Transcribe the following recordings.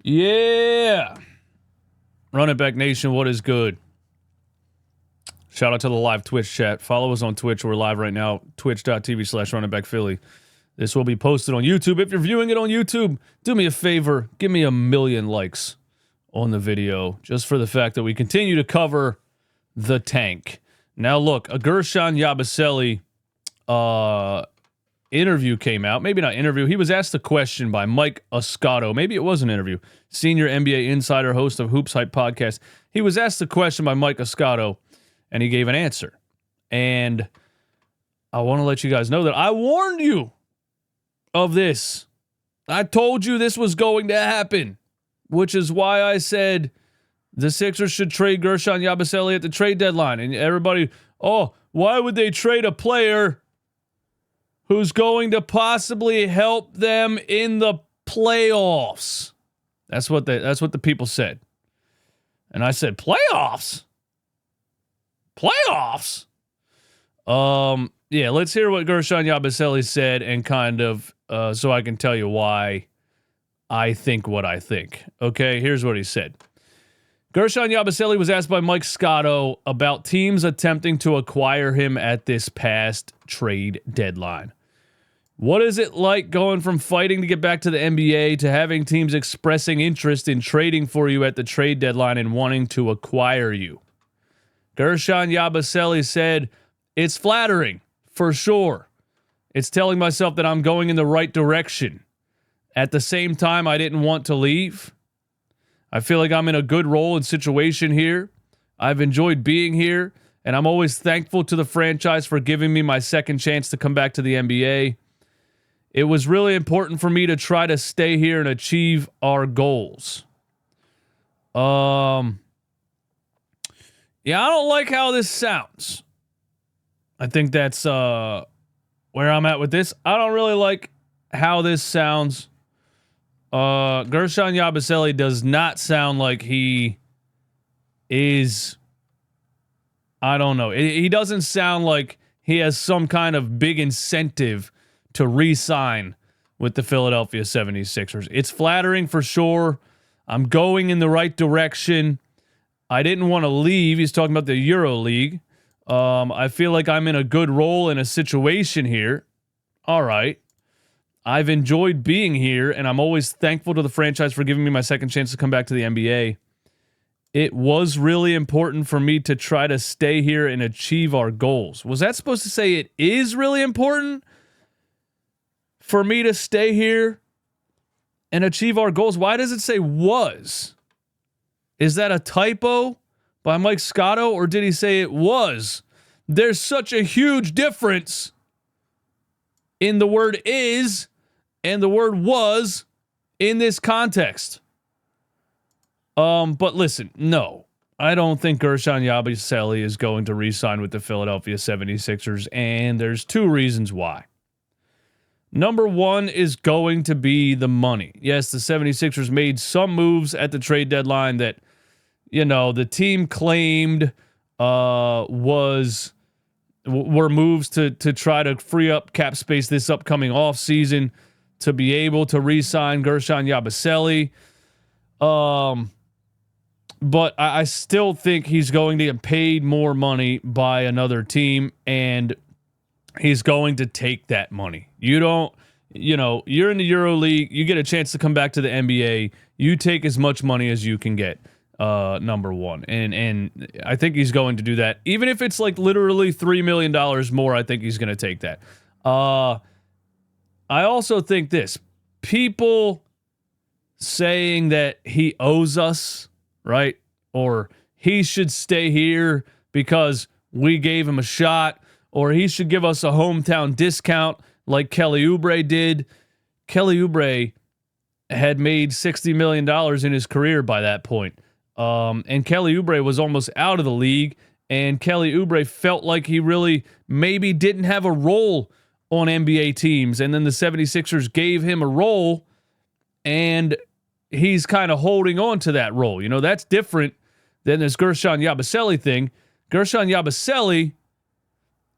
Yeah. Run It Back Nation, what is good? Shout out to the live Twitch chat. Follow us on Twitch. We're live right now, twitch.tv/runitbackphilly. This will be posted on YouTube. If you're viewing it on YouTube, do me a favor. Give me 1,000,000 likes on the video, just for the fact that we continue to cover the tank. Now, look, a Guerschon Yabusele interview came out. Maybe not interview. He was asked a question by Mike Oscato. Maybe it was an interview. Senior NBA insider, host of Hoops Hype podcast. He was asked a question by Mike Oscato, and he gave an answer. And I want to let you guys know that I warned you of this. I told you this was going to happen, which is why I said the Sixers should trade Guerschon Yabusele at the trade deadline. And everybody, why would they trade a player who's going to possibly help them in the playoffs? That's what the people said. And I said, playoffs? Playoffs? Yeah, let's hear what Guerschon Yabusele said and kind of so I can tell you why I think what I think. Okay, here's what he said. Guerschon Yabusele was asked by Mike Scotto about teams attempting to acquire him at this past trade deadline. What is it like going from fighting to get back to the NBA to having teams expressing interest in trading for you at the trade deadline and wanting to acquire you? Guerschon Yabusele said, "It's flattering, for sure. It's telling myself that I'm going in the right direction. At the same time, I didn't want to leave. I feel like I'm in a good role and situation here. I've enjoyed being here, and I'm always thankful to the franchise for giving me my second chance to come back to the NBA. It was really important for me to try to stay here and achieve our goals." Yeah, I don't like how this sounds. I think that's where I'm at with this. I don't really like how this sounds. Guerschon Yabusele does not sound like he is, I don't know. He doesn't sound like he has some kind of big incentive to re-sign with the Philadelphia 76ers. It's flattering for sure. I'm going in the right direction. I didn't want to leave. He's talking about the Euro League. I feel like I'm in a good role in a situation here. All right. I've enjoyed being here, and I'm always thankful to the franchise for giving me my second chance to come back to the NBA. It was really important for me to try to stay here and achieve our goals. Was that supposed to say it is really important for me to stay here and achieve our goals? Why does it say was? Is that a typo by Mike Scotto, or did he say it was? There's such a huge difference in the word is and the word was in this context. But listen, no. I don't think Guerschon Yabusele is going to re-sign with the Philadelphia 76ers, and there's two reasons why. Number one is going to be the money. Yes, the 76ers made some moves at the trade deadline that, you know, the team claimed were moves to try to free up cap space this upcoming offseason to be able to re-sign Guerschon Yabusele. But I still think he's going to get paid more money by another team, and he's going to take that money. You're in the Euro League, you get a chance to come back to the NBA, you take as much money as you can get, number one. And I think he's going to do that. Even if it's like literally $3 million more, I think he's going to take that. I also think this. People saying that he owes us, right? Or he should stay here because we gave him a shot, or he should give us a hometown discount like Kelly Oubre did. Kelly Oubre had made $60 million in his career by that point. And Kelly Oubre was almost out of the league, and Kelly Oubre felt like he really maybe didn't have a role on NBA teams, and then the 76ers gave him a role, and he's kind of holding on to that role. You know, that's different than this Guerschon Yabusele thing. Guerschon Yabusele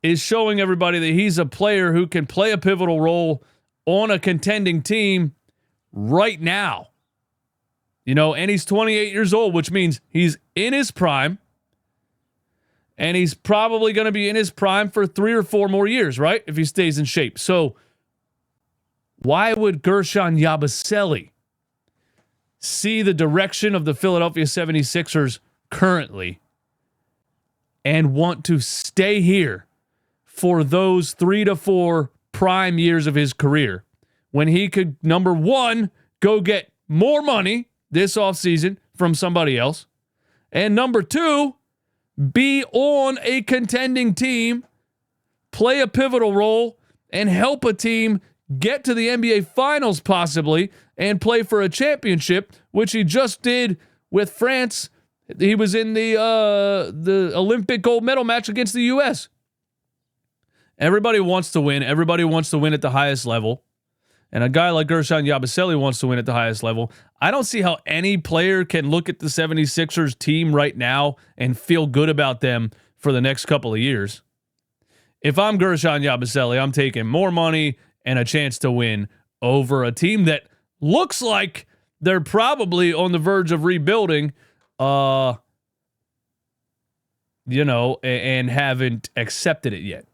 is showing everybody that he's a player who can play a pivotal role on a contending team right now. And he's 28 years old, which means he's in his prime. And he's probably going to be in his prime for 3 or 4 more years, right? If he stays in shape. So why would Guerschon Yabusele see the direction of the Philadelphia 76ers currently and want to stay here for those 3 to 4 prime years of his career when he could, number one, go get more money this offseason from somebody else, and number two, be on a contending team, play a pivotal role, and help a team get to the NBA Finals possibly and play for a championship, which he just did with France. He was in the Olympic gold medal match against the U.S. Everybody wants to win. Everybody wants to win at the highest level. And a guy like Guerschon Yabusele wants to win at the highest level. I don't see how any player can look at the 76ers team right now and feel good about them for the next couple of years. If I'm Guerschon Yabusele, I'm taking more money and a chance to win over a team that looks like they're probably on the verge of rebuilding, and haven't accepted it yet.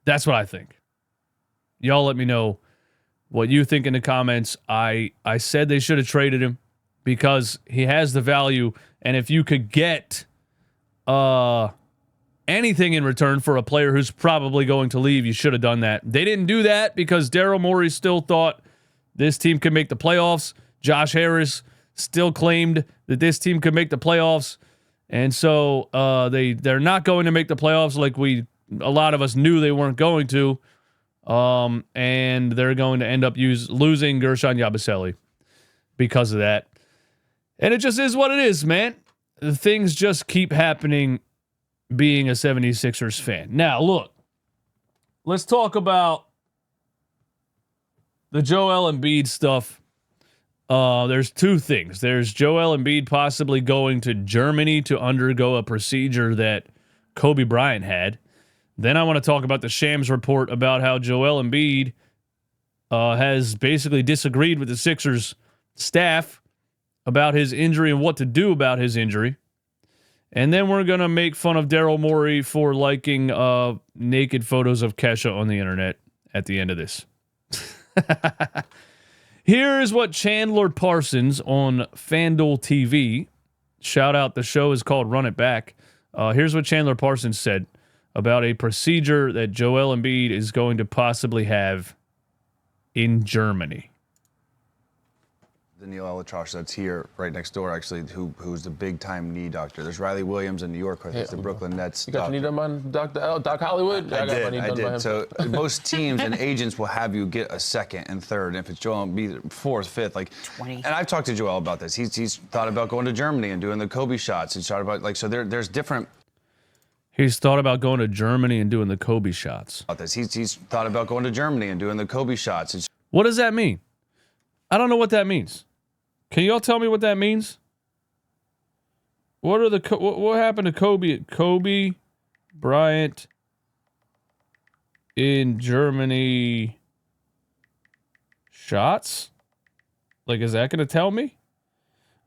That's what I think. Y'all let me know what you think in the comments. I said they should have traded him because he has the value, and if you could get anything in return for a player who's probably going to leave, you should have done that. They didn't do that because Daryl Morey still thought this team could make the playoffs. Josh Harris still claimed that this team could make the playoffs, and so they're not going to make the playoffs like a lot of us knew they weren't going to. And they're going to end up losing Guerschon Yabusele because of that. And it just is what it is, man. Things just keep happening being a 76ers fan. Now, look, let's talk about the Joel Embiid stuff. There's 2 things. There's Joel Embiid possibly going to Germany to undergo a procedure that Kobe Bryant had. Then I want to talk about the Shams report about how Joel Embiid has basically disagreed with the Sixers staff about his injury and what to do about his injury. And then we're going to make fun of Daryl Morey for liking naked photos of Kesha on the internet at the end of this. Here's what Chandler Parsons on FanDuel TV, shout out, the show is called Run It Back. Here's what Chandler Parsons said about a procedure that Joel Embiid is going to possibly have in Germany. The Neil Elatrosh that's here right next door, actually, who's the big-time knee doctor. There's Riley Williams in New York, who's the Brooklyn Nets. You got your knee done by Doc Hollywood? I did. So most teams and agents will have you get a second and third. And if it's Joel Embiid, 4th, 5th, like 20. And I've talked to Joel about this. He's thought about going to Germany and doing the Kobe shots. He's thought about so there's different. He's thought about going to Germany and doing the Kobe shots. About this, he's thought about going to Germany and doing the Kobe shots. What does that mean? I don't know what that means. Can y'all tell me what that means? What happened to Kobe? Kobe Bryant in Germany shots? Like, is that going to tell me?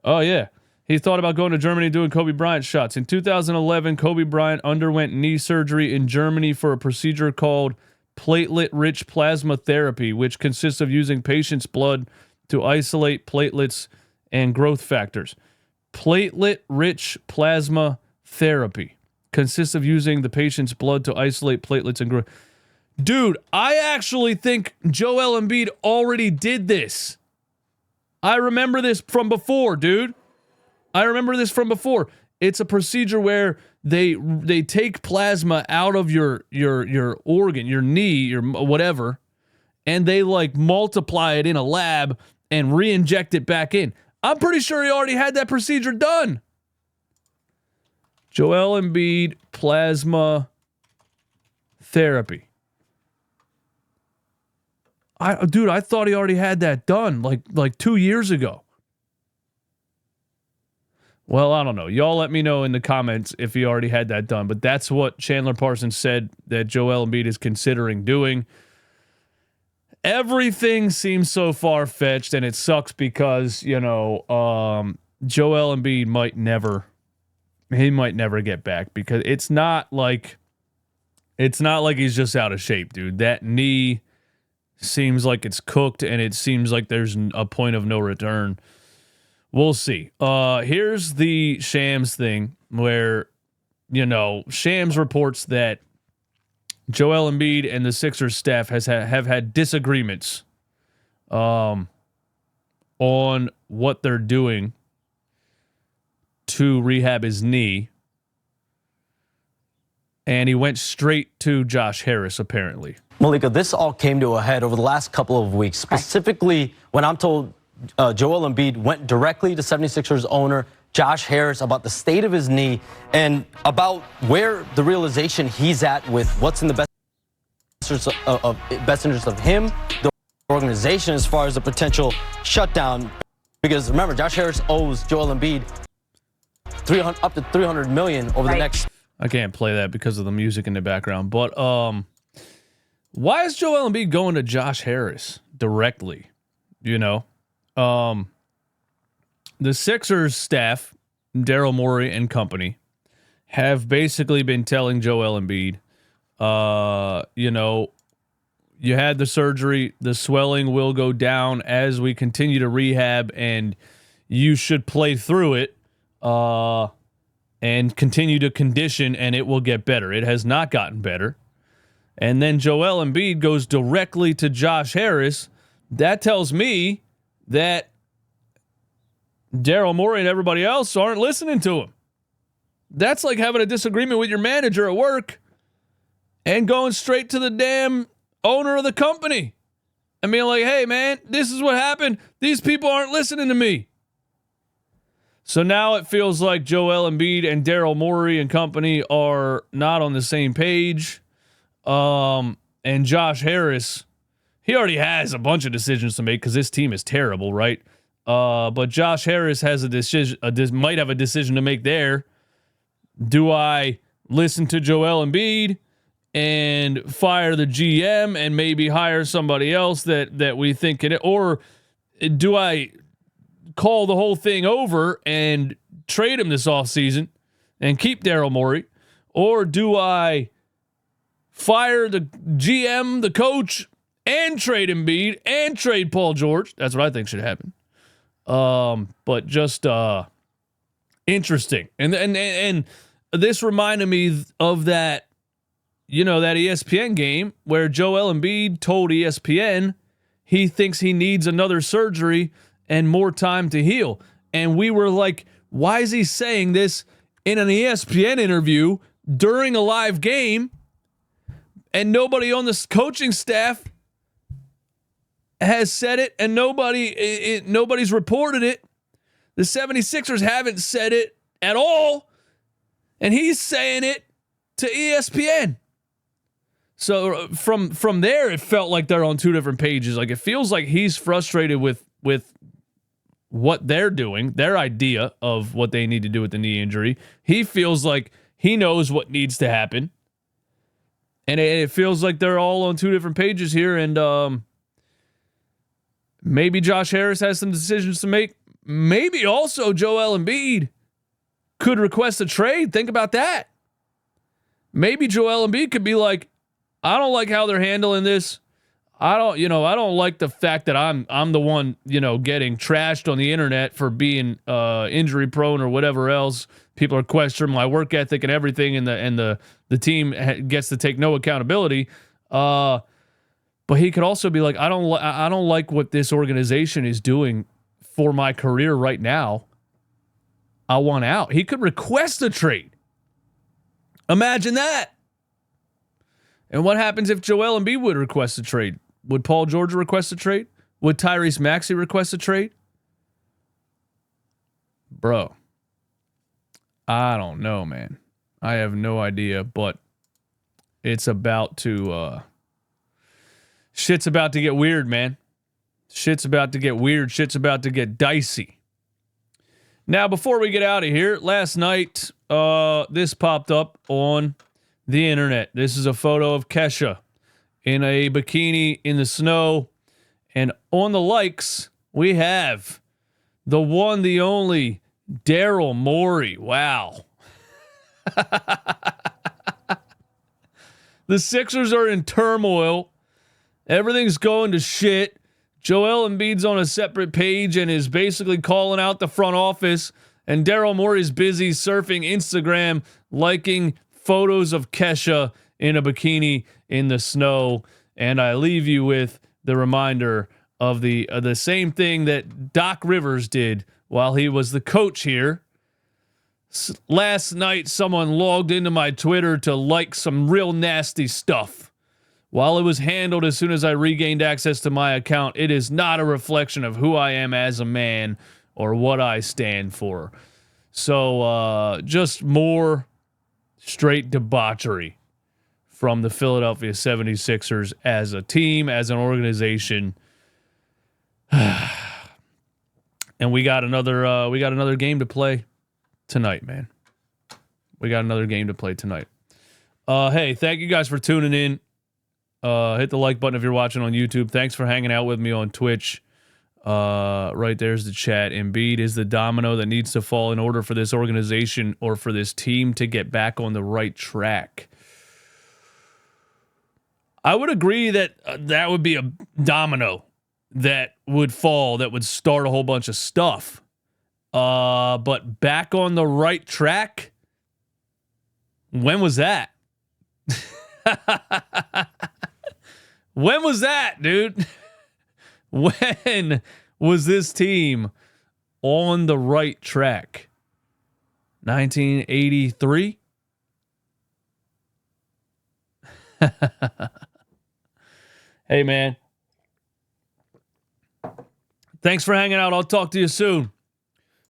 Oh, yeah. He thought about going to Germany and doing Kobe Bryant shots. In 2011, Kobe Bryant underwent knee surgery in Germany for a procedure called platelet-rich plasma therapy, which consists of using patients' blood to isolate platelets and growth factors. Platelet-rich plasma therapy consists of using the patient's blood to isolate platelets and growth. Dude, I actually think Joel Embiid already did this. I remember this from before, dude. I remember this from before. It's a procedure where they take plasma out of your organ, your knee, your whatever, and they like multiply it in a lab and re-inject it back in. I'm pretty sure he already had that procedure done. Joel Embiid plasma therapy. I thought he already had that done like 2 years ago. Well, I don't know. Y'all let me know in the comments if he already had that done. But that's what Chandler Parsons said that Joel Embiid is considering doing. everything seems so far-fetched, and it sucks because, Joel Embiid might never get back, because it's not like he's just out of shape, dude. That knee seems like it's cooked, and it seems like there's a point of no return. We'll see. Here's the Shams thing where, Shams reports that Joel Embiid and the Sixers staff have had disagreements on what they're doing to rehab his knee. And he went straight to Josh Harris, apparently. Malika, this all came to a head over the last couple of weeks, specifically when I'm told Joel Embiid went directly to 76ers owner Josh Harris about the state of his knee and about where the realization he's at with what's in the best interest of him, the organization, as far as the potential shutdown. Because remember, Josh Harris owes Joel Embiid up to $300 million over the next. I can't play that because of the music in the background. But why is Joel Embiid going to Josh Harris directly? The Sixers staff, Daryl Morey and company, have basically been telling Joel Embiid, you had the surgery, the swelling will go down as we continue to rehab, and you should play through it and continue to condition, and it will get better. It has not gotten better. And then Joel Embiid goes directly to Josh Harris. That tells me that Daryl Morey and everybody else aren't listening to him. That's like having a disagreement with your manager at work and going straight to the damn owner of the company and being like, hey, man, this is what happened. These people aren't listening to me. So now it feels like Joel Embiid and Daryl Morey and company are not on the same page. And Josh Harris, he already has a bunch of decisions to make because this team is terrible, right? But Josh Harris has might have a decision to make there. Do I listen to Joel Embiid and fire the GM and maybe hire somebody else that we think it, or do I call the whole thing over and trade him this offseason and keep Daryl Morey? Or do I fire the GM, the coach, and trade Embiid and trade Paul George? That's what I think should happen. But just interesting. And this reminded me of that, that ESPN game where Joel Embiid told ESPN he thinks he needs another surgery and more time to heal. And we were like, why is he saying this in an ESPN interview during a live game? And nobody on the coaching staff has said it, and nobody's reported it. The 76ers haven't said it at all, and he's saying it to ESPN. So from there, it felt like they're on two different pages. Like, it feels like he's frustrated with what they're doing, their idea of what they need to do with the knee injury. He feels like he knows what needs to happen. And it feels like they're all on two different pages here. And maybe Josh Harris has some decisions to make. Maybe also Joel Embiid could request a trade. Think about that. Maybe Joel Embiid could be like, I don't like how they're handling this. I don't like the fact that I'm the one, getting trashed on the internet for being injury prone or whatever else. People are questioning my work ethic and everything, and the team gets to take no accountability. But he could also be like, I don't like what this organization is doing for my career right now. I want out. He could request a trade. Imagine that. And what happens if Joel Embiid would request a trade? Would Paul George request a trade? Would Tyrese Maxey request a trade? Bro, I don't know, man. I have no idea, but it's about to shit's about to get weird, man. Shit's about to get weird. Shit's about to get dicey. Now, before we get out of here, last night, this popped up on the internet. This is a photo of Kesha in a bikini in the snow. And on the likes, we have the one, the only, Daryl Morey. Wow. The Sixers are in turmoil. Everything's going to shit. Joel Embiid's on a separate page and is basically calling out the front office. And Daryl Morey's busy surfing Instagram, liking photos of Kesha in a bikini in the snow. And I leave you with the reminder of the same thing that Doc Rivers did while he was the coach here. Last night, someone logged into my Twitter to like some real nasty stuff. While it was handled as soon as I regained access to my account, it is not a reflection of who I am as a man or what I stand for. So just more straight debauchery from the Philadelphia 76ers as a team, as an organization. And we got another game to play tonight, man. We got another game to play tonight. Hey, thank you guys for tuning in. Hit the like button if you're watching on YouTube. Thanks for hanging out with me on Twitch. Right there's the chat. Embiid is the domino that needs to fall in order for this organization or for this team to get back on the right track. I would agree that that would be a domino that would fall, that would start a whole bunch of stuff. But back on the right track? When was that? When was that, dude? When was this team on the right track? 1983? Hey, man. Thanks for hanging out. I'll talk to you soon.